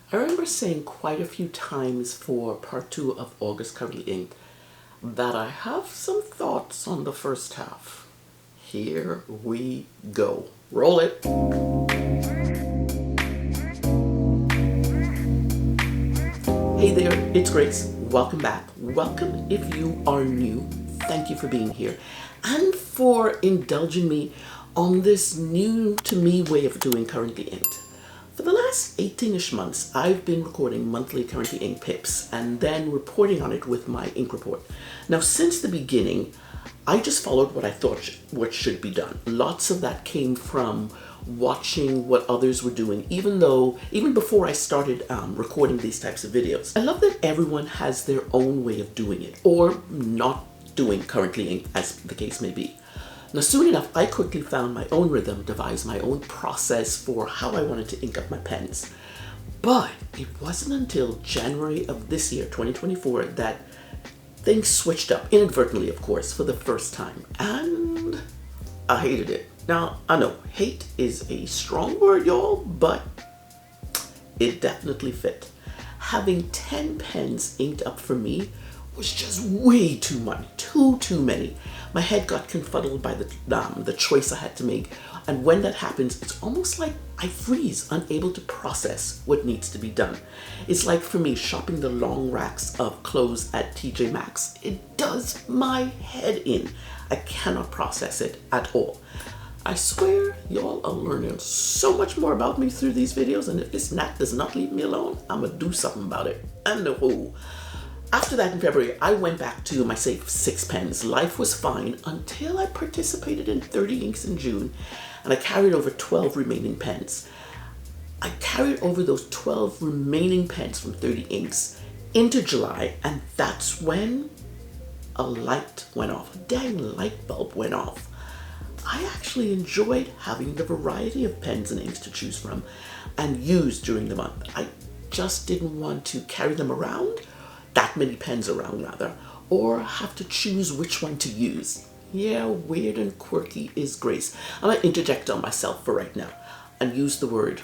I remember saying quite a few times for part 2 of August Currently Inked that I have some thoughts on the first half. Here we go. Roll it. Hey there, it's Grace. Welcome back. Welcome if you are new. Thank you for being here and for indulging me on this new to me way of doing Currently Inked. For the last 18-ish months, I've been recording monthly Currently Inked pips and then reporting on it with my ink report. Now, since the beginning, I just followed what I thought what should be done. Lots of that came from watching what others were doing, even before I started recording these types of videos. I love that everyone has their own way of doing it, or not doing Currently Inked, as the case may be. Now, soon enough, I quickly found my own rhythm, devised my own process for how I wanted to ink up my pens. But it wasn't until January of this year, 2024, that things switched up, inadvertently, of course, for the first time. And I hated it. Now, I know, hate is a strong word, y'all, but it definitely fit. Having 10 pens inked up for me was just way too many, too many. My head got confuddled by the choice I had to make, and when that happens, it's almost like I freeze, unable to process what needs to be done. It's like for me shopping the long racks of clothes at TJ Maxx. It does my head in. I cannot process it at all. I swear y'all are learning so much more about me through these videos, and if this knack does not leave me alone, I'm gonna do something about it. And the who. After that, in February, I went back to my safe 6 pens. Life was fine until I participated in 30 inks in June, and I carried over 12 remaining pens. I carried over those 12 remaining pens from 30 inks into July, and that's when a light went off. A dang light bulb went off. I actually enjoyed having the variety of pens and inks to choose from and use during the month. I just didn't want to carry them around, that many pens around rather, or have to choose which one to use. Yeah, weird and quirky is Grace. I'm gonna interject on myself for right now and use the word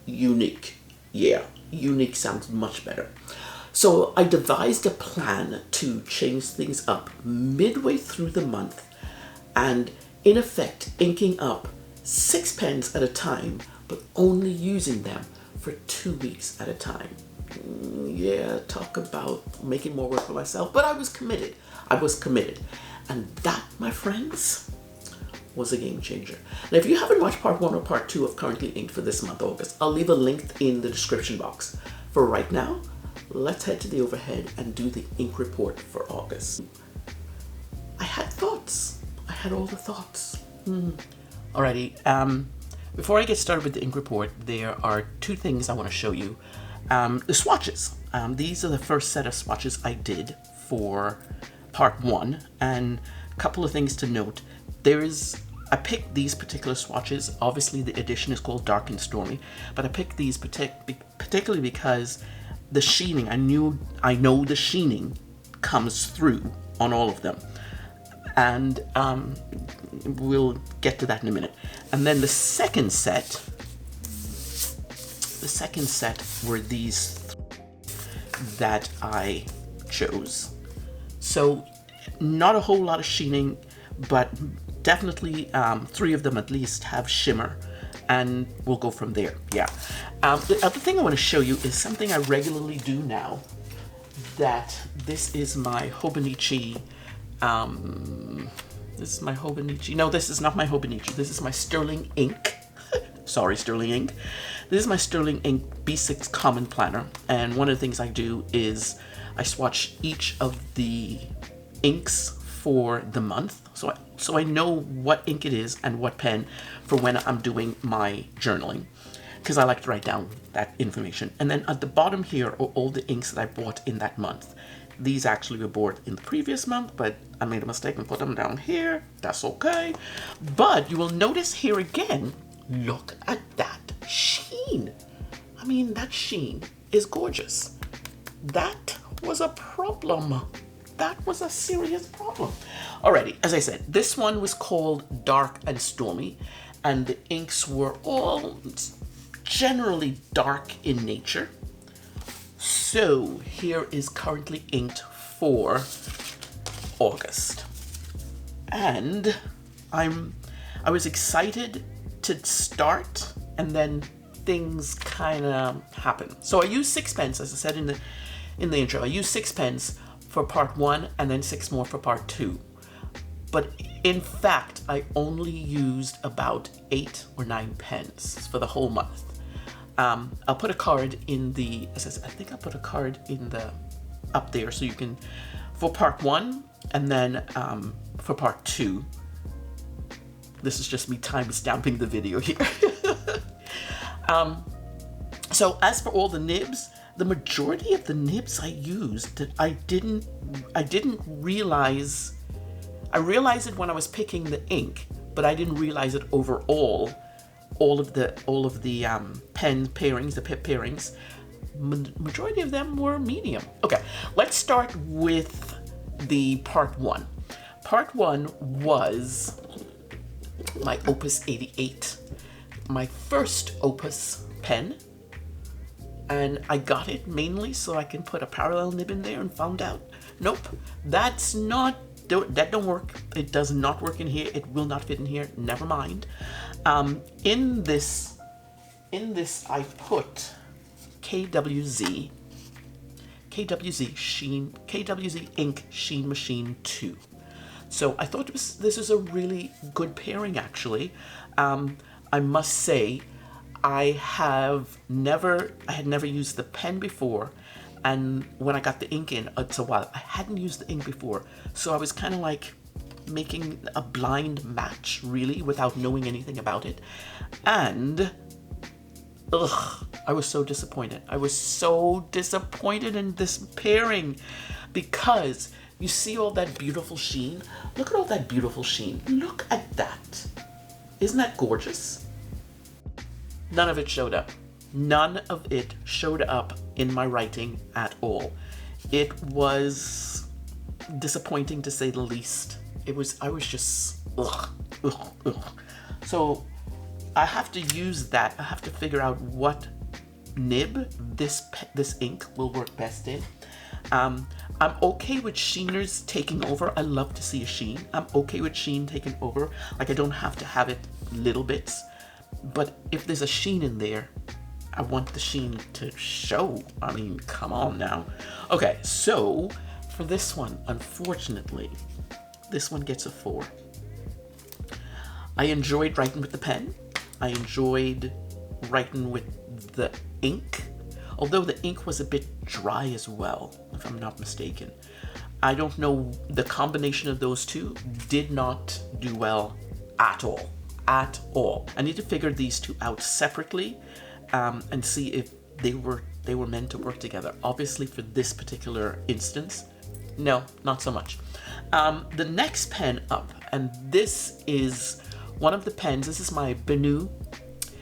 unique. Yeah, unique sounds much better. So I devised a plan to change things up midway through the month and in effect inking up 6 pens at a time, but only using them for 2 weeks at a time. Yeah, talk about making more work for myself, but I was committed. And that, my friends, was a game changer. Now, if you haven't watched part 1 or part 2 of Currently Inked for this month, August, I'll leave a link in the description box. For right now, let's head to the overhead and do the ink report for August. I had thoughts. I had all the thoughts. Alrighty, before I get started with the ink report, there are 2 things I want to show you. The swatches. These are the first set of swatches I did for part 1, and a couple of things to note. I picked these particular swatches. Obviously the edition is called Dark and Stormy, but I picked these particularly because the sheening, I know the sheening comes through on all of them, and we'll get to that in a minute. And then the second set were these that I chose. So not a whole lot of sheening, but definitely 3 of them at least have shimmer, and we'll go from there. Yeah. The other thing I want to show you is something I regularly do now. This is my Hobonichi. This is my Hobonichi. No, this is not my Hobonichi. This is my Sterling Ink. Sorry, Sterling Ink. This is my Sterling Ink B6 Common Planner, and one of the things I do is I swatch each of the inks for the month, so I know what ink it is and what pen for when I'm doing my journaling, because I like to write down that information. And then at the bottom here are all the inks that I bought in that month. These actually were bought in the previous month, but I made a mistake and put them down here. That's okay. But you will notice here again, look at that sheen. I mean, that sheen is gorgeous. That was a problem. That was a serious problem. Alrighty, as I said, this one was called Dark and Stormy, and the inks were all generally dark in nature. So here is currently inked for August. And I was excited to start, and then things kind of happen. So I used 6 pens, as I said in the intro. I used 6 pens for part 1 and then 6 more for part 2. But in fact, I only used about 8 or 9 pens for the whole month. I'll put a card in the, I think I'll put a card in the, up there so you can, for part 1 and then for part 2. This is just me time stamping the video here. So as for all the nibs, the majority of the nibs I used that I didn't realize. I realized it when I was picking the ink, but I didn't realize it overall. All of the pen pairings, the pip pairings, majority of them were medium. Okay, let's start with the part 1. Part 1 was my Opus 88, my first Opus pen, and I got it mainly so I can put a parallel nib in there, and found out, nope, that don't work. It does not work in here. It will not fit in here. Never mind. In this I put KWZ Sheen, KWZ Ink Sheen Machine 2. So I thought this was a really good pairing, actually. I must say, I had never used the pen before, and when I got the ink in, it's a while. I hadn't used the ink before, so I was kind of like making a blind match, really, without knowing anything about it. And I was so disappointed. I was so disappointed in this pairing, because you see all that beautiful sheen? Look at all that beautiful sheen. Look at that. Isn't that gorgeous? None of it showed up. None of it showed up in my writing at all. It was disappointing, to say the least. I was just, ugh. So I have to use that. I have to figure out what nib this ink will work best in. I'm okay with sheeners taking over. I love to see a sheen. I'm okay with sheen taking over. Like, I don't have to have it little bits. But if there's a sheen in there, I want the sheen to show. I mean, come on now. Okay, so for this one, unfortunately, this one gets a 4. I enjoyed writing with the pen. I enjoyed writing with the ink, although the ink was a bit dry as well, if I'm not mistaken. I don't know, the combination of those two did not do well at all. At all. I need to figure these two out separately and see if they were meant to work together. Obviously, for this particular instance, no, not so much. The next pen up, and this is one of the pens. This is my BENU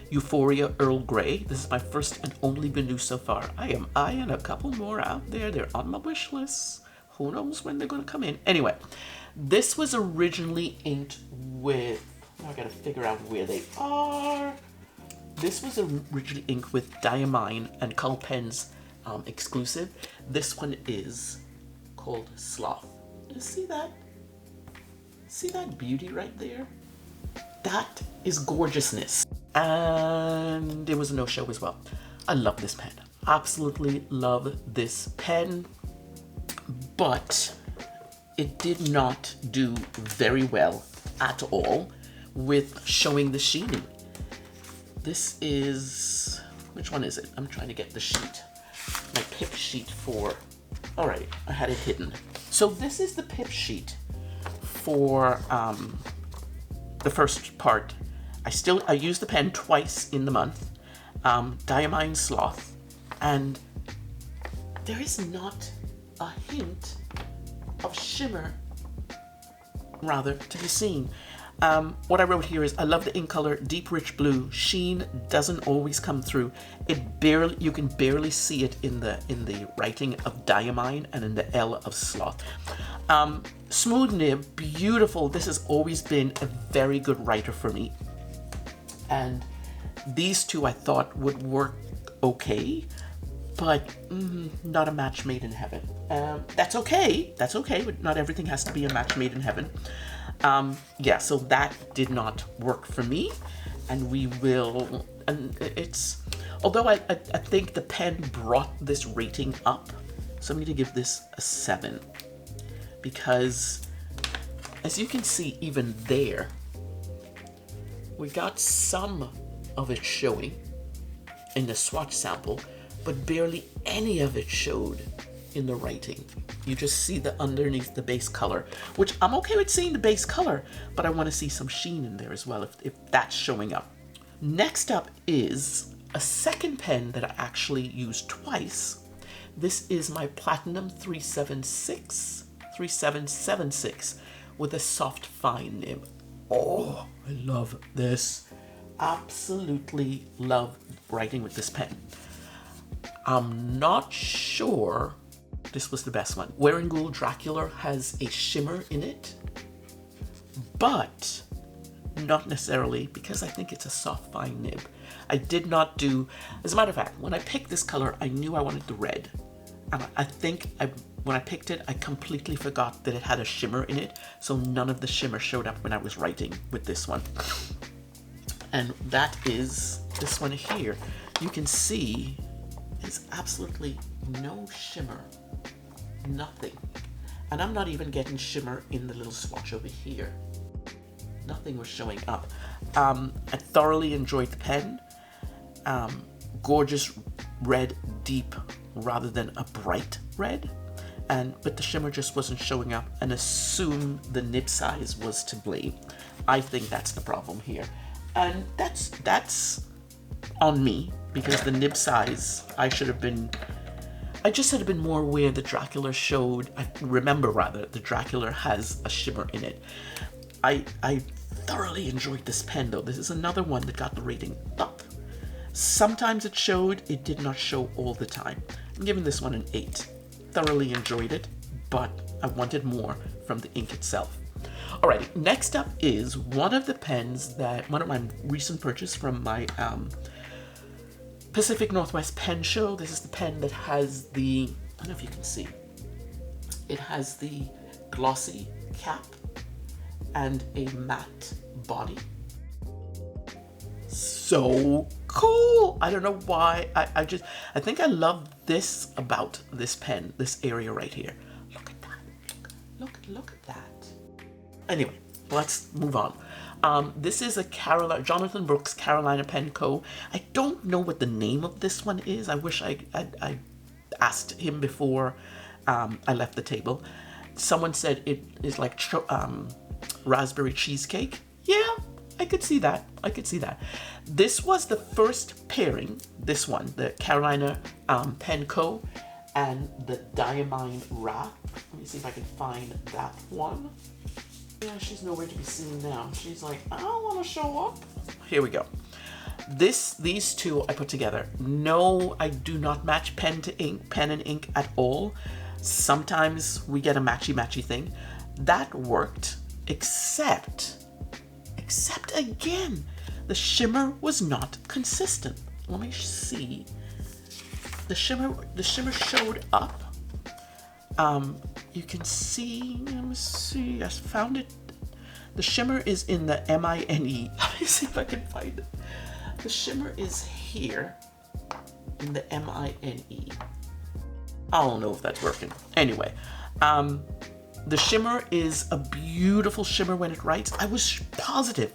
Euphoria Earl Grey. This is my first and only BENU so far. I am eyeing a couple more out there. They're on my wish list. Who knows when they're going to come in? Anyway, this was originally inked with, I gotta figure out where they are. This was originally inked with Diamine and Color Pens exclusive. This one is called Sloth. You see that? See that beauty right there? That is gorgeousness. And it was a no-show as well. I love this pen. Absolutely love this pen. But it did not do very well at all with showing the sheening. This is, which one is it? I'm trying to get the sheet. My pip sheet for, all right, I had it hidden. So this is the pip sheet for the first part. I used the pen twice in the month, Diamine Sloth, and there is not a hint of shimmer, rather, to be seen. What I wrote here is, I love the ink color, deep rich blue. Sheen doesn't always come through. You can barely see it in the writing of Diamine and in the L of Sloth. Smooth nib, beautiful. This has always been a very good writer for me. And these two I thought would work okay, but not a match made in heaven. That's okay. That's okay, but not everything has to be a match made in heaven. Yeah, so that did not work for me, and we will, and it's, although I think the pen brought this rating up, so I'm going to give this a 7, because as you can see, even there, we got some of it showing in the swatch sample, but barely any of it showed in the writing. You just see the underneath the base color, which I'm okay with seeing the base color, but I want to see some sheen in there as well if that's showing up. Next up is a second pen that I actually used twice. This is my Platinum 3776 with a soft fine nib. Oh, I love this. Absolutely love writing with this pen. I'm not sure this was the best one. WEARINGEUL Dracula has a shimmer in it, but not necessarily, because I think it's a soft fine nib. I did not do, as a matter of fact, when I picked this color, I knew I wanted the red. And I think when I picked it, I completely forgot that it had a shimmer in it, so none of the shimmer showed up when I was writing with this one. And that is this one here. You can see there's absolutely no shimmer, nothing. And I'm not even getting shimmer in the little swatch over here. Nothing was showing up. I thoroughly enjoyed the pen. Gorgeous red, deep, rather than a bright red. But the shimmer just wasn't showing up, and assume the nib size was to blame. I think that's the problem here. And that's on me, because the nib size, I just should have been more aware that Dracula showed, I remember rather, the Dracula has a shimmer in it. I thoroughly enjoyed this pen though. This is another one that got the rating up. Sometimes it showed, it did not show all the time. I'm giving this one an 8. Thoroughly enjoyed it, but I wanted more from the ink itself. Alrighty, next up is one of the pens that, one of my recent purchase from my Pacific Northwest pen show. This is the pen that has the, I don't know if you can see, it has the glossy cap and a matte body. So cool! I don't know why, I think I love this about this pen, this area right here. Look at that, look at that. Anyway, let's move on. This is a Jonathan Brooks Carolina Pen Co. I don't know what the name of this one is. I wish I asked him before I left the table. Someone said it is like raspberry cheesecake. Yeah, I could see that. This was the first pairing, this one, the Carolina Pen Co. and the Diamine wrap. Let me see if I can find that one. Yeah, she's nowhere to be seen now. She's like, I don't want to show up. Here we go. These two I put together. No, I do not match pen and ink at all. Sometimes we get a matchy thing. That worked, except again, the shimmer was not consistent. Let me see. The shimmer showed up. You can see, let me see, I found it. The shimmer is in the MINE. Let me see if I can find it. The shimmer is here in the MINE. I don't know if that's working. Anyway, the shimmer is a beautiful shimmer when it writes. I was positive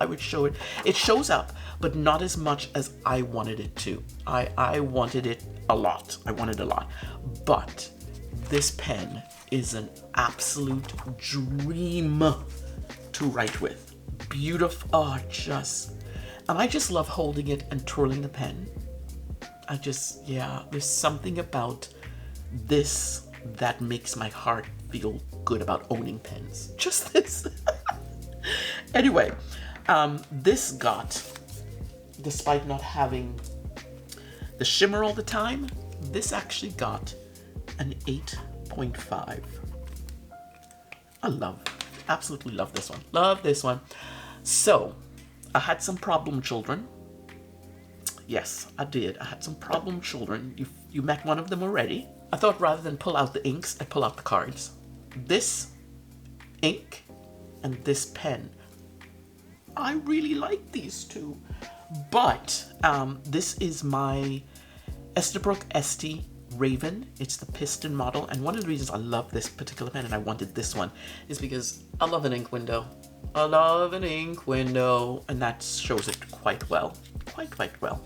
I would show it. It shows up, but not as much as I wanted it to. I wanted it a lot. But this pen is an absolute dream to write with. Beautiful, and I just love holding it and twirling the pen. There's something about this that makes my heart feel good about owning pens. Just this. Anyway, this got, despite not having the shimmer all the time, this actually got an 8.5. Absolutely love this one. So, I had some problem children, Yes, I did. I had some problem children. You met one of them already. I thought rather than pull out the inks, I'd pull out the cards. This ink and this pen, I really like these two. But this is my ESTERBROOK Estie Raven. It's the piston model, and one of the reasons I love this particular pen and I wanted this one is because I love an ink window. I love an ink window, and that shows it quite well. Quite well.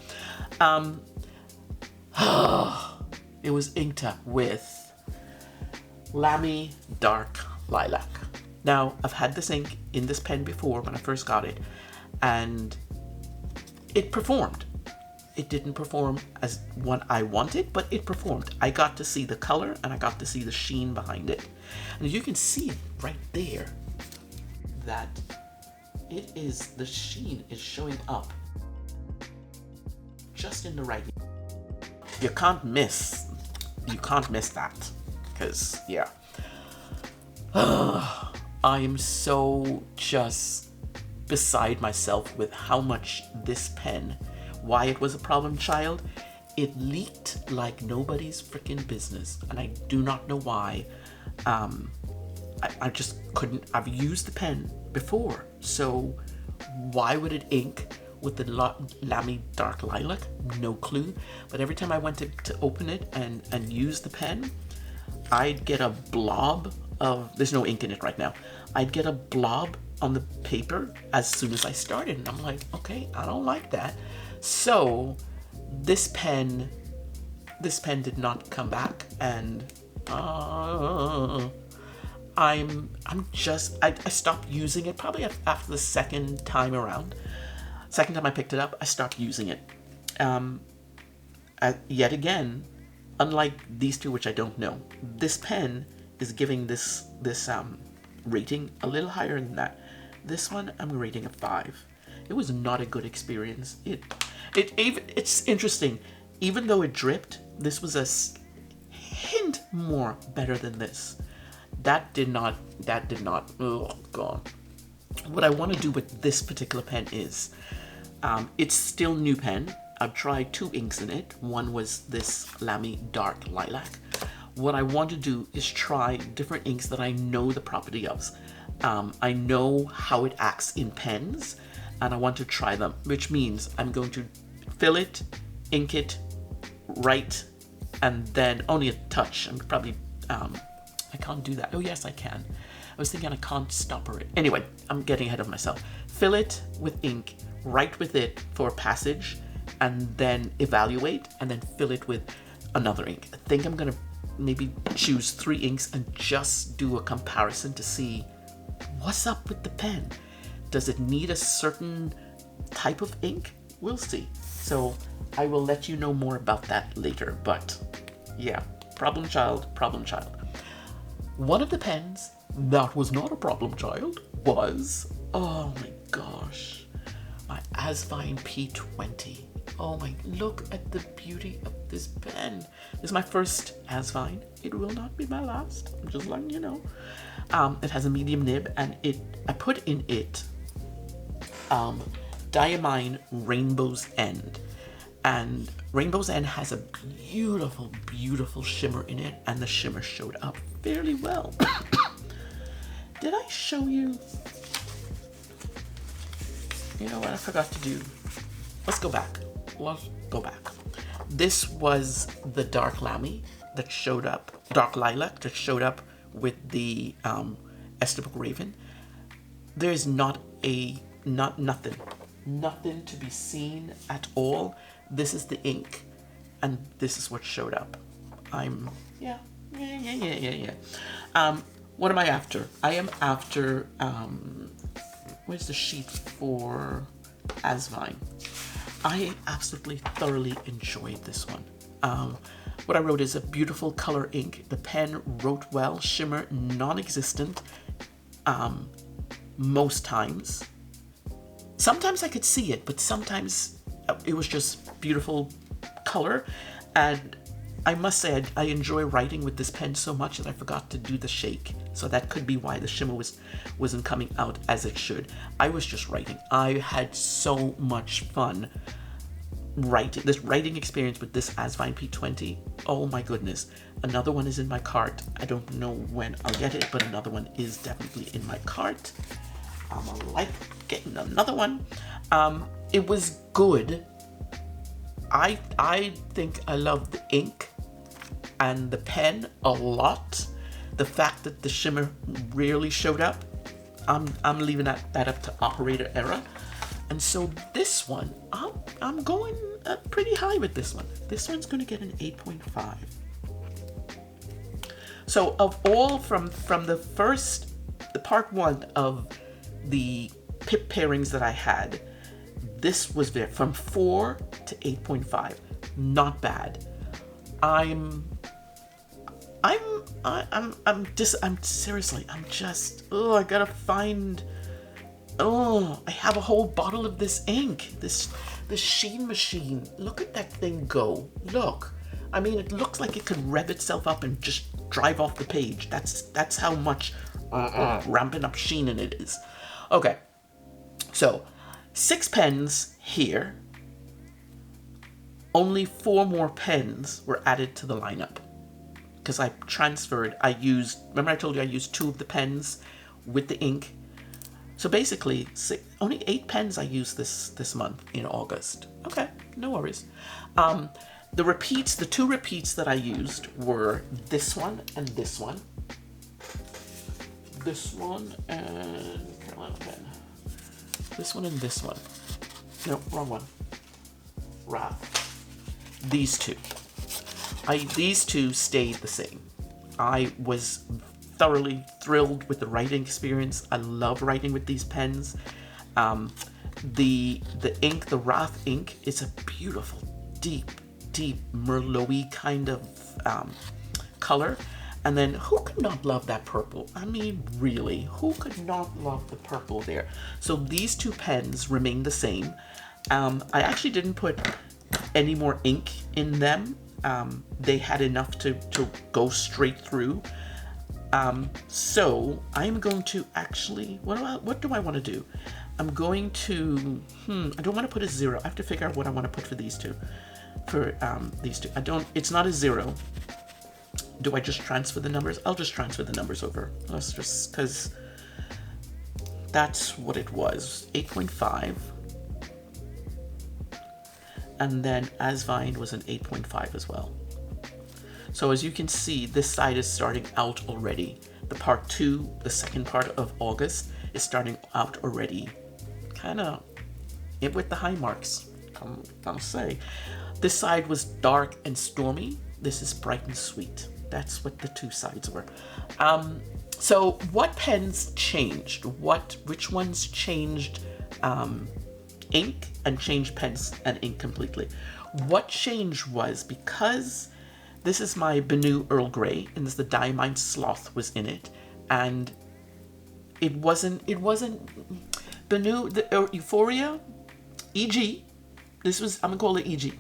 It was inked up with LAMY Dark Lilac. Now, I've had this ink in this pen before when I first got it, and it performed. It didn't perform as what I wanted, but it performed. I got to see the color and I got to see the sheen behind it. And you can see right there that it is, the sheen is showing up just in the right. You can't miss that, because yeah. I am so just beside myself with how much this pen, why it was a problem child. It leaked like nobody's freaking business, and I do not know why. I just couldn't. I've used the pen before, so why would it ink with the LAMY Dark Lilac? No clue. But every time I went to open it and use the pen, I'd get a blob of, there's no ink in it right now, I'd get a blob on the paper as soon as I started, and I'm like, okay, I don't like that. So this pen did not come back, and I stopped using it probably after the second time around. Second time I picked it up, I stopped using it. Yet again, unlike these two, which I don't know, this pen is giving this rating a little higher than that. This one, I'm rating a 5. It was not a good experience. It's interesting. Even though it dripped, this was a hint more better than this. That did not, oh God. What I want to do with this particular pen is, it's still new pen. I've tried 2 inks in it. One was this LAMY Dark Lilac. What I want to do is try different inks that I know the property of. I know how it acts in pens, and I want to try them, which means I'm going to fill it, ink it, write, and then only a touch. I'm probably, I can't do that. Oh yes, I can. I was thinking I can't stopper it. Anyway, I'm getting ahead of myself. Fill it with ink, write with it for a passage, and then evaluate, and then fill it with another ink. I think I'm gonna maybe choose 3 inks and just do a comparison to see what's up with the pen. Does it need a certain type of ink? We'll see. So I will let you know more about that later, but yeah, problem child. One of the pens that was not a problem child was, oh my gosh, my ASVINE P20. Oh my, look at the beauty of this pen. This is my first ASVINE. It will not be my last. I'm just letting you know. It has a medium nib, and I put in it Diamine Rainbow's End. And Rainbow's End has a beautiful, beautiful shimmer in it, and the shimmer showed up fairly well. Did I show you? You know what I forgot to do? Let's go back. This was the Dark LAMY that showed up, Dark Lilac that showed up with the ESTERBROOK Raven. There's nothing to be seen at all. This is the ink, and this is what showed up. Yeah. What am I after? I am after, where's the sheet for ASVINE? I absolutely thoroughly enjoyed this one. What I wrote is a beautiful color ink. The pen wrote well, shimmer non-existent most times. Sometimes I could see it, but sometimes it was just beautiful color. And I must say, I enjoy writing with this pen so much that I forgot to do the shake. So that could be why the shimmer wasn't coming out as it should. I was just writing. I had so much fun writing experience with this ASVINE P20. Oh my goodness. Another one is in my cart. I don't know when I'll get it, but another one is definitely in my cart. I'm like getting another one. It was good. I think I love the ink and the pen a lot. The fact that the shimmer rarely showed up, I'm leaving that up to operator error. And so this one, I'm going pretty high with this one. This one's going to get an 8.5. So of all from the part one of the pip pairings that I had, this was there from 4 to 8.5. Not bad. I'm seriously, I gotta find, I have a whole bottle of this ink, this Sheen machine. Look at that thing go. Look. I mean, it looks like it could rev itself up and just drive off the page. That's how much ramping up Sheen in it is. Okay. So, 6 pens here. Only 4 more pens were added to the lineup. Because I transferred, remember I told you I used 2 of the pens with the ink. So basically, only 8 pens I used this month in August. Okay, no worries. The 2 repeats that I used were this one and this one. This one and Carolina pen. This one and this one. No, wrong one. These two. These two stayed the same. I was thoroughly thrilled with the writing experience. I love writing with these pens. The ink, the Wrath ink, is a beautiful, deep Merlot-y kind of color. And then who could not love that purple? I mean, really, who could not love the purple there? So these 2 pens remain the same. I actually didn't put any more ink in them. They had enough to go straight through. So I'm going to actually, what do I want to do? I'm going to, I don't want to put a 0. I have to figure out what I want to put for these two. It's not a 0. Do I just transfer the numbers? I'll just transfer the numbers over. Let's just, because that's what it was. 8.5. And then ASVINE was an 8.5 as well. So as you can see, this side is starting out already. The part 2, the second part of August, is starting out already. Kind of with the high marks, I'll say. This side was dark and stormy. This is bright and sweet. That's what the 2 sides were. So what pens changed? Which ones changed ink and changed pens and ink completely? What changed was, because this is my BENU Earl Grey, and the Diamine Sloth was in it, and it wasn't BENU, the Euphoria, EG. I'm gonna call it EG.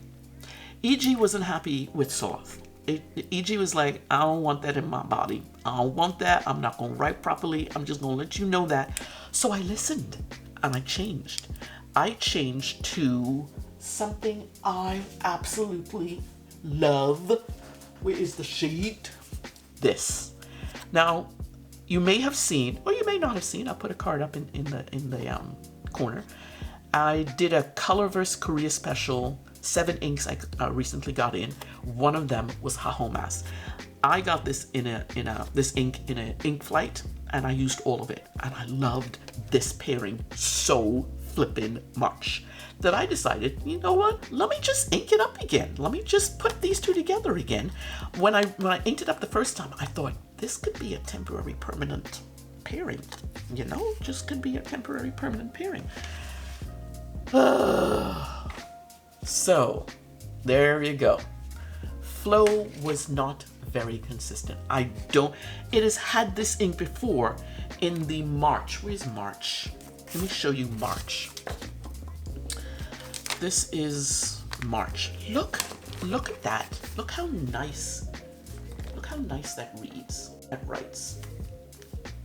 EG wasn't happy with Sloth. EG was like, I don't want that in my body. I don't want that. I'm not gonna write properly. I'm just gonna let you know that. So I listened and I changed. I changed to something I absolutely love. Where is the sheet? This. Now, you may have seen, or you may not have seen, I'll put a card up in the corner. I did a Colorverse Korea special, 7 inks I recently got in. One of them was Hahoe mask. I got this this ink in an ink flight, and I used all of it, and I loved this pairing so flippin' much that I decided, you know what? Let me just ink it up again. Let me just put these 2 together again. When I inked it up the first time, I thought this could be a temporary permanent pairing. You know, just could be a temporary permanent pairing. So, there you go. Flow was not very consistent. It has had this ink before in the March. Where's March? Let me show you March. This is March. Look at that. Look how nice that reads, that writes.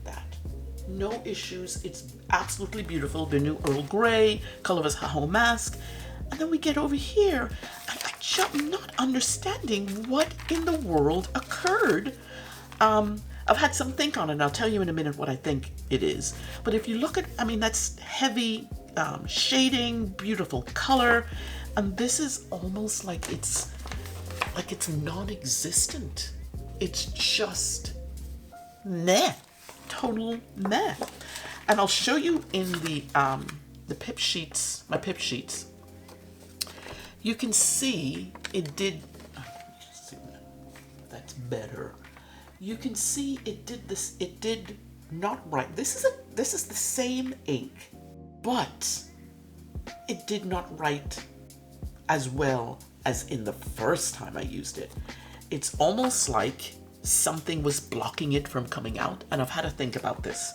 That. No issues. It's absolutely beautiful. The new Earl Grey, Colorverse Hahoe mask. And then we get over here, and I'm not understanding what in the world occurred. I've had some think on it, and I'll tell you in a minute what I think it is. But if you look at, I mean, that's heavy shading, beautiful color, and this is almost like it's non-existent. It's just meh, total meh. And I'll show you in the pip sheets, my pip sheets. You can see it did. That's better. You can see it did this. It did not write. This is the same ink, but it did not write as well as in the first time I used it. It's almost like something was blocking it from coming out, and I've had to think about this.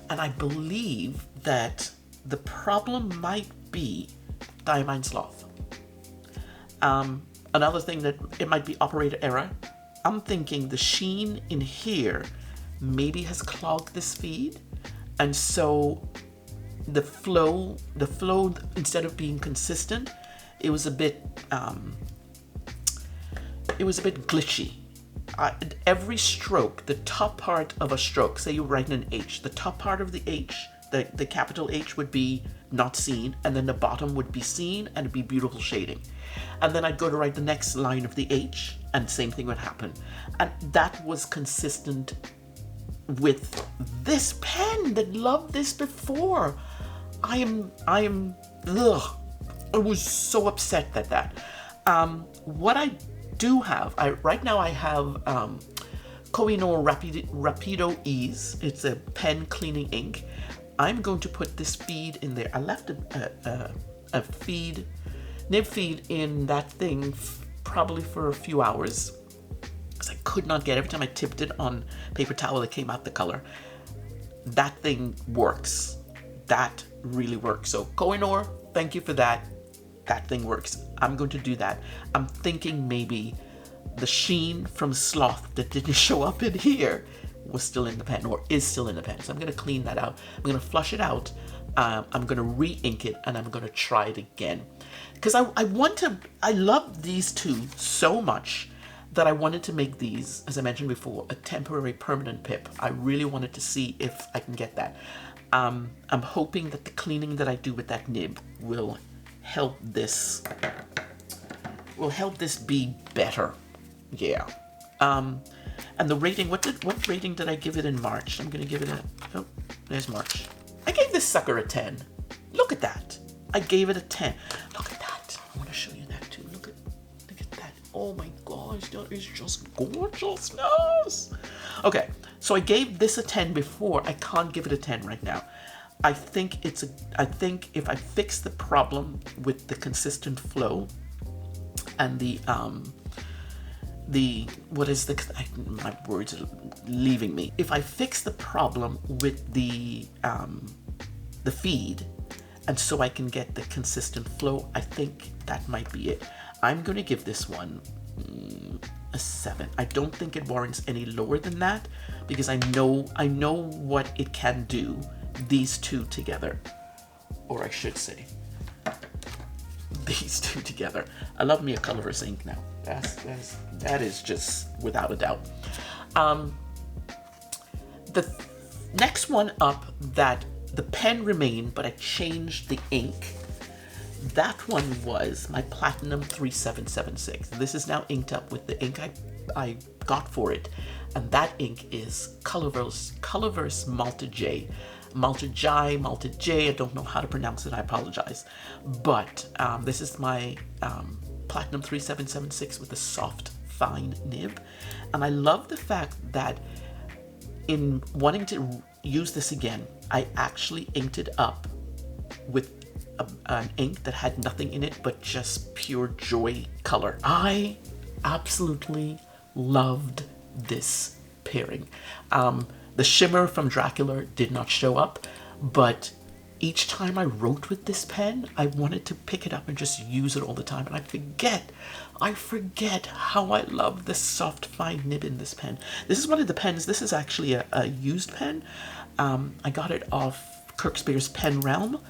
And I believe that the problem might be Diamine Sloth. Another thing that it might be operator error. I'm thinking the sheen in here maybe has clogged this feed, and so the flow instead of being consistent, it was a bit glitchy. Every stroke, the top part of a stroke, say you're writing an H, the top part of the H, the capital H would be not seen, and then the bottom would be seen, and it'd be beautiful shading. And then I'd go to write the next line of the H, and same thing would happen. And that was consistent with this pen that loved this before. I was so upset at that. What I do have, right now I have Kakuno Rapido Ease. It's a pen cleaning ink. I'm going to put this feed in there. I left a feed, nib feed in that thing probably for a few hours because I could not get, every time I tipped it on paper towel, it came out the color. That thing works. That really works. So Kakuno, thank you for that. That thing works. I'm going to do that. I'm thinking maybe the sheen from Sloth that didn't show up in here was still in the pen, or is still in the pen. So I'm going to clean that out. I'm going to flush it out. I'm going to re-ink it, and I'm going to try it again. Because I love these two so much that I wanted to make these, as I mentioned before, a temporary permanent pip. I really wanted to see if I can get that. I'm hoping that the cleaning that I do with that nib will help this be better. Yeah. And the rating, what rating did I give it in March? I'm gonna give it oh, there's March. I gave this sucker a 10. Look at that. I gave it a 10. Look at that. I want to show you that too. Look at that. Oh my gosh, that is just gorgeousness. Okay, so I gave this a 10 before. I can't give it a 10 right now. I think if I fix the problem with the consistent flow and my words are leaving me. If I fix the problem with the feed, and so I can get the consistent flow, I think that might be it. I'm going to give this one a 7. I don't think it warrants any lower than that, because I know what it can do, these two together. Or I should say, these two together. I love me a Colorverse ink now. That is just without a doubt. The next one up, that the pen remained, but I changed the ink. That one was my Platinum 3776. This is now inked up with the ink I got for it, and that ink is Colorverse Maltijae. I don't know how to pronounce it. I apologize. But this is my Platinum 3776 with a soft, fine nib. And I love the fact that in wanting to use this again, I actually inked it up with an ink that had nothing in it but just pure joy color. I absolutely loved this pairing. The shimmer from Dracula did not show up, but each time I wrote with this pen, I wanted to pick it up and just use it all the time. And I forget how I love this soft, fine nib in this pen. This is one of the pens. This is actually a used pen. I got it off Kirkspear's Pen Realm.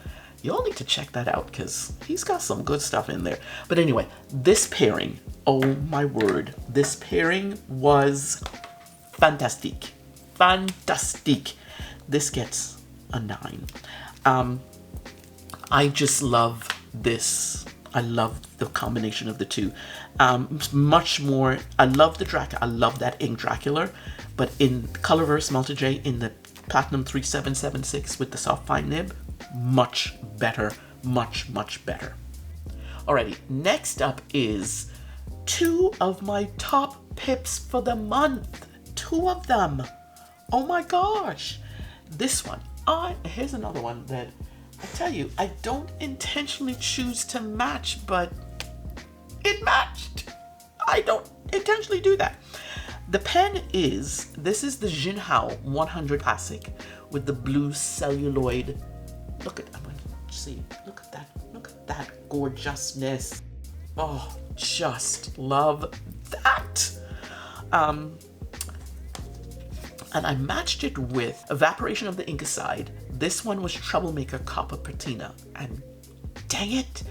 Y'all need to check that out because he's got some good stuff in there. But anyway, this pairing, oh my word, this pairing was fantastic. Fantastic. This gets a 9. I just love this. I love the combination of the two. Much more, I love the Dracula. I love that ink Dracula, but in Colorverse Maltijae in the Platinum 3776 with the soft fine nib, much better, much better. Alrighty, next up is 2 of my top pips for the month. 2 of them. Oh my gosh. This one. Here's another one that I tell you, I don't intentionally choose to match, but it matched. I don't intentionally do that. The pen is, this is the JINHAO 100 Classic with the blue celluloid. Look at, I'm going to see, look at that gorgeousness. Oh, just love that. And I matched it with Evaporation of the Ink Aside. This one was Troublemaker Copper Patina. And dang it,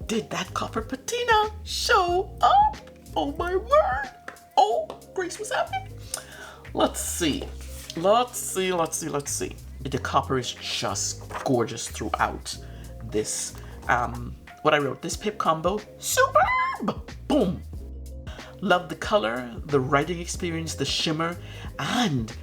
did that Copper Patina show up? Oh my word. Oh, Grace was happy. Let's see. The copper is just gorgeous throughout this. What I wrote, this pip combo, superb! Boom! Love the color, the writing experience, the shimmer, and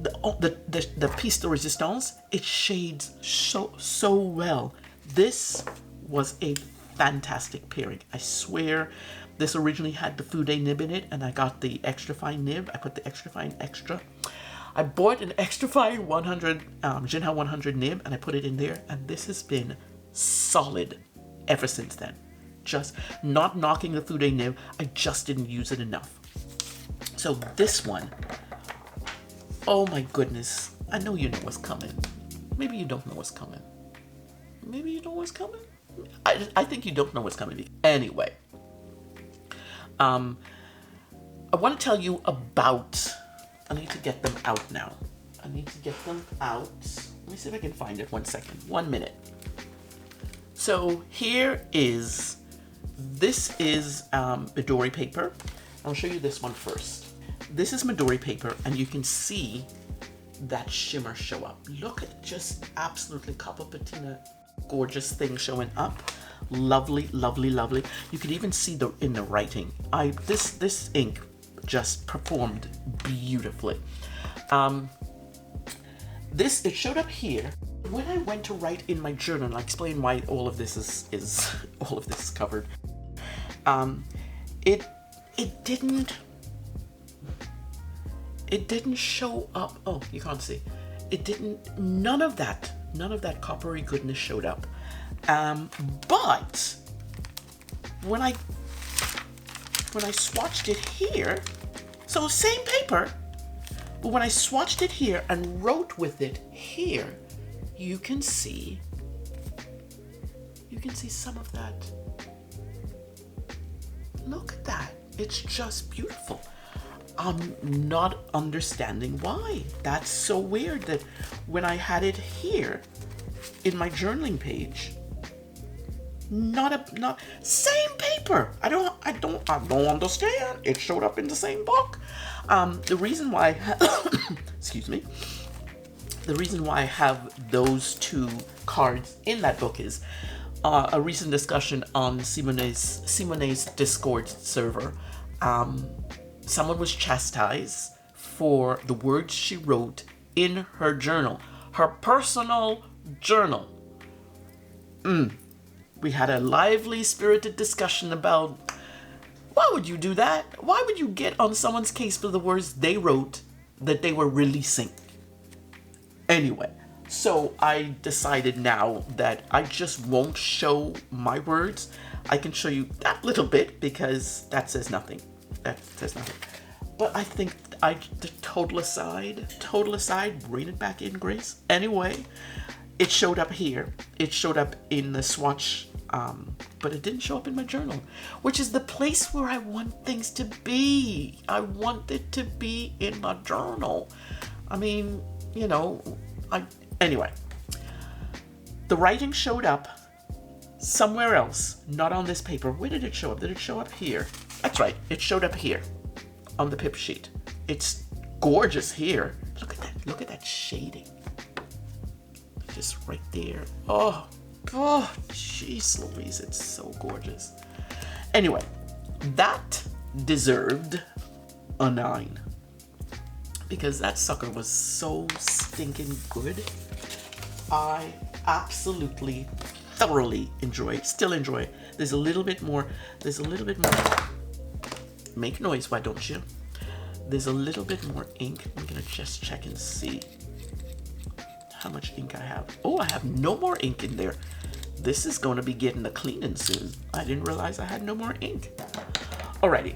the piece de resistance. It shades so well. This was a fantastic pairing. I swear, this originally had the Fude nib in it, and I got the extra fine nib. I put the extra fine extra. I bought an extra fine 100 JINHAO 100 nib, and I put it in there, and this has been solid ever since then. Just not knocking the Fude nib, I just didn't use it enough. So this one, oh my goodness, I know you know what's coming. Maybe you don't know what's coming. Maybe you know what's coming. I think you don't know what's coming. Anyway, I want to tell you about, I need to get them out now. Let me see if I can find it. 1 second, 1 minute. So here is, this is Midori paper. I'll show you this one first. This is Midori paper, and you can see that shimmer show up. Look at just absolutely copper patina, gorgeous thing showing up. Lovely. You can even see in the writing. This ink just performed beautifully. It showed up here. When I went to write in my journal, and I explain why all of this is all of this is covered. It didn't show up. Oh, you can't see. It didn't. None of that coppery goodness showed up. But when I swatched it here, so same paper, but when I swatched it here and wrote with it here, you can see some of that. Look at that. It's just beautiful. I'm not understanding why. That's so weird that when I had it here in my journaling page, not same paper. I don't understand. It showed up in the same book. The reason why excuse me. The reason why I have those 2 cards in that book is a recent discussion on Simone's Discord server. Someone was chastised for the words she wrote in her journal, her personal journal. We had a lively, spirited discussion about why would you do that? Why would you get on someone's case for the words they wrote that they were releasing? Anyway, so I decided now that I just won't show my words. I can show you that little bit because that says nothing. But I think the total aside, bring it back in, Grace. Anyway, it showed up here. It showed up in the swatch, but it didn't show up in my journal, which is the place where I want things to be. I want it to be in my journal. I mean, you know, anyway. The writing showed up somewhere else, not on this paper. Where did it show up? Did it show up here? That's right, it showed up here on the pip sheet. It's gorgeous here. Look at that shading. Just right there. Oh, jeez Louise, it's so gorgeous. Anyway, that deserved a 9 because that sucker was so stinking good. I absolutely thoroughly still enjoy. There's a little bit more. Make noise, why don't you? There's a little bit more ink. I'm gonna just check and see how much ink I have. Oh, I have no more ink in there. This is gonna be getting a cleaning soon. I didn't realize I had no more ink. Alrighty,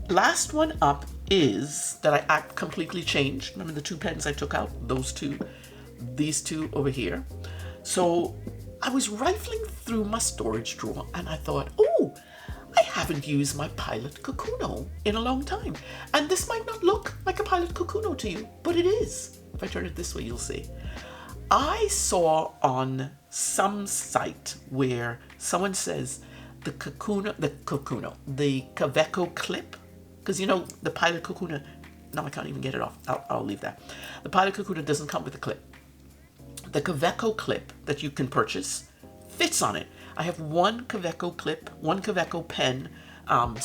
last one up is that I completely changed. Remember the 2 pens I took out? These two over here. So I was rifling through my storage drawer and I thought, oh, I haven't used my Pilot Kakuno in a long time. And this might not look like a Pilot Kakuno to you, but it is. If I turn it this way, you'll see. I saw on some site where someone says the Kaveco clip, because you know the Pilot Kakuno, no, I can't even get it off. I'll leave that. The Pilot Kakuno doesn't come with a clip. The Kaveco clip that you can purchase fits on it. I have one Kaveco clip, one Kaveco pen, one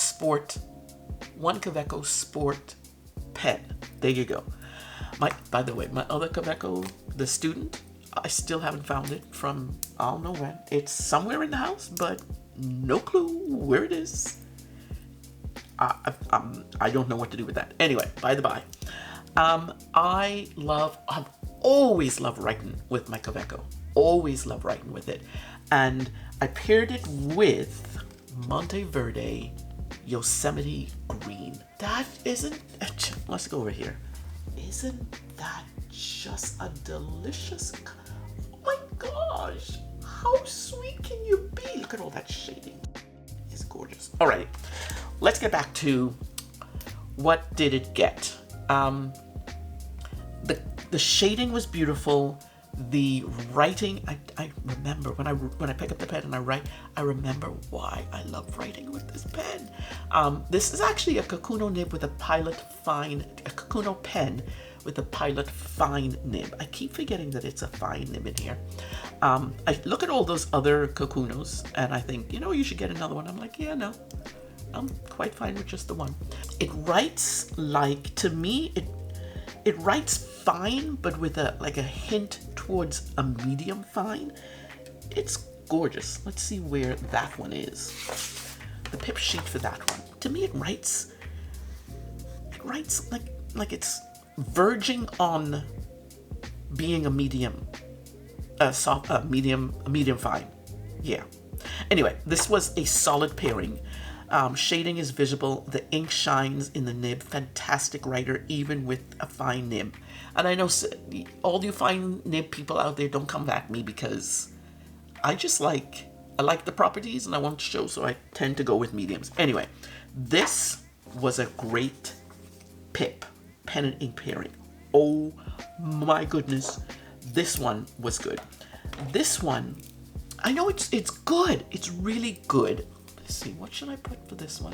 Kaveco sport pen. There you go. By the way, my other Kaveco, the student, I still haven't found it from, I don't know when. It's somewhere in the house, but no clue where it is. I don't know what to do with that. Anyway, by the by, I've always loved writing with my Kaveco. Always loved writing with it. And I paired it with Monteverde Yosemite Green. That isn't, let's go over here. Isn't that just a delicious, oh my gosh, how sweet can you be? Look at all that shading. It's gorgeous. Alrighty, let's get back to what did it get. The shading was beautiful. The writing, I remember when I pick up the pen and I write, I remember why I love writing with this pen. This is actually a Kakuno nib with a Kakuno pen with a Pilot fine nib. I keep forgetting that it's a fine nib in here. I look at all those other Kakunos and I think, you know, you should get another one. I'm like, yeah, no, I'm quite fine with just the one. It writes like, to me, it writes fine, but with a hint towards a medium fine. It's gorgeous. Let's see where that one is. The pip sheet for that one. To me, it writes like it's verging on being a medium, medium fine. Yeah. Anyway, this was a solid pairing. Shading is visible. The ink shines in the nib. Fantastic writer, even with a fine nib. And I know all you fine nib people out there, don't come at me because I like the properties and I want to show, so I tend to go with mediums. Anyway, this was a great pen and ink pairing. Oh my goodness, this one was good. This one, I know it's good. It's really good. Let's see, what should I put for this one?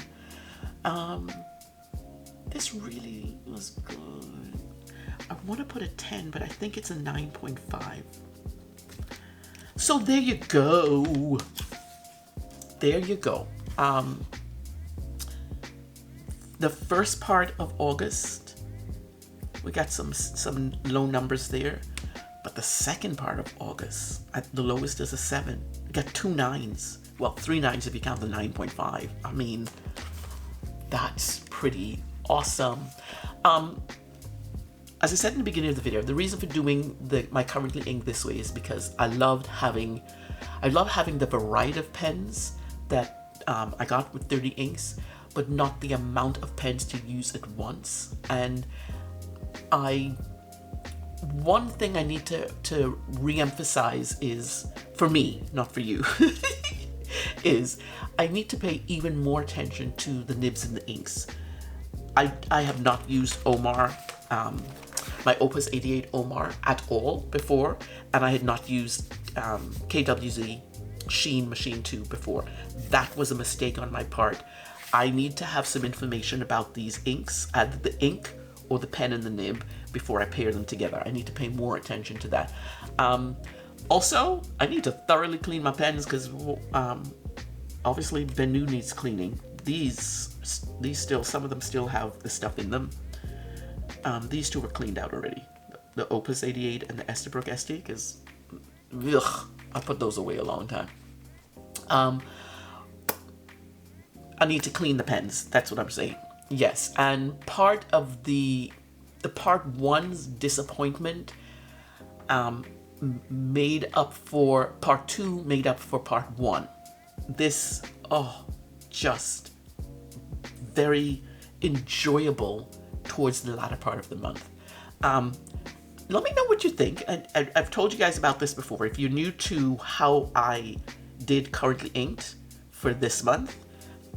This really was good. I want to put a 10, but I think it's a 9.5. So there you go. There you go. The first part of August, we got some low numbers there, but the second part of August, the lowest is a 7. We got 2 9s. Well, 3 9s if you count the 9.5. I mean, that's pretty awesome. As I said in the beginning of the video, the reason for doing my currently ink this way is because I love having the variety of pens that I got with 30 inks, but not the amount of pens to use at once. And one thing I need to re-emphasize is, for me, not for you, is I need to pay even more attention to the nibs and the inks. I have not used OMAR, my Opus 88 OMAR at all before, and I had not used KWZ Sheen Machine 2 before. That was a mistake on my part. I need to have some information about these inks, either the ink or the pen and the nib, before I pair them together. I need to pay more attention to that. Also, I need to thoroughly clean my pens because obviously BENU needs cleaning. These still, some of them still have the stuff in them. These two were cleaned out already. The OPUS 88 and the ESTERBROOK Estie, because I put those away a long time. I need to clean the pens. That's what I'm saying. Yes, and part of the part 1's disappointment made up for part 2, made up for part 1. This, just very enjoyable towards the latter part of the month. Let me know what you think. I've told you guys about this before. If you're new to how I did Currently Inked for this month,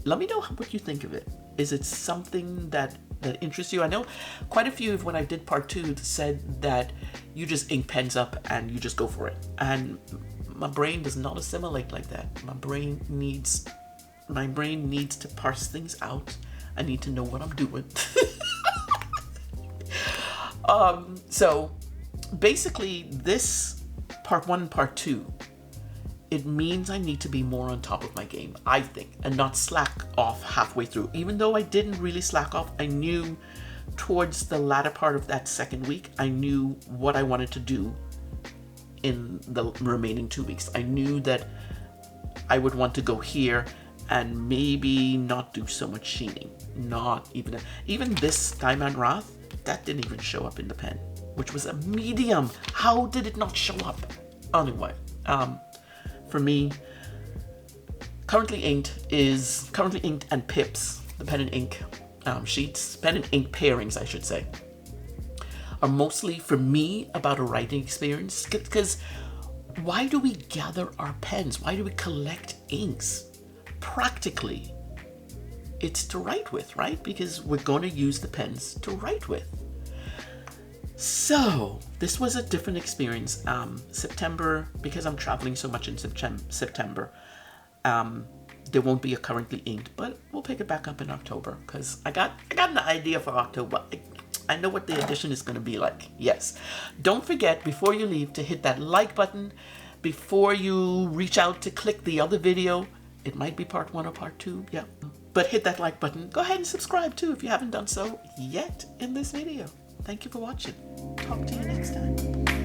let me know what you think of it. Is it something that interests you? I know quite a few, when I did part 2, said that you just ink pens up and you just go for it. And my brain does not assimilate like that. My brain needs to parse things out. I need to know what I'm doing. So basically this part 1 and part 2, it means I need to be more on top of my game, I think, and not slack off halfway through. Even though I didn't really slack off, I knew towards the latter part of that second week, I knew what I wanted to do in the remaining 2 weeks. I knew that I would want to go here and maybe not do so much sheening. Not even this Diamine Wrath, that didn't even show up in the pen, which was a medium. How did it not show up? Anyway, for me, Currently Inked and Pips, the pen and ink sheets, pen and ink pairings, I should say, are mostly for me about a writing experience. Because why do we gather our pens? Why do we collect inks? Practically, it's to write with, right? Because we're going to use the pens to write with. So this was a different experience. September, because I'm traveling so much in September, there won't be a Currently Inked, but we'll pick it back up in October, because I got an idea for October. I know what the edition is going to be like. Yes. Don't forget, before you leave, to hit that like button. Before you reach out to click the other video, it might be part 1 or part 2, yeah. But hit that like button. Go ahead and subscribe too if you haven't done so yet in this video. Thank you for watching. Talk to you next time.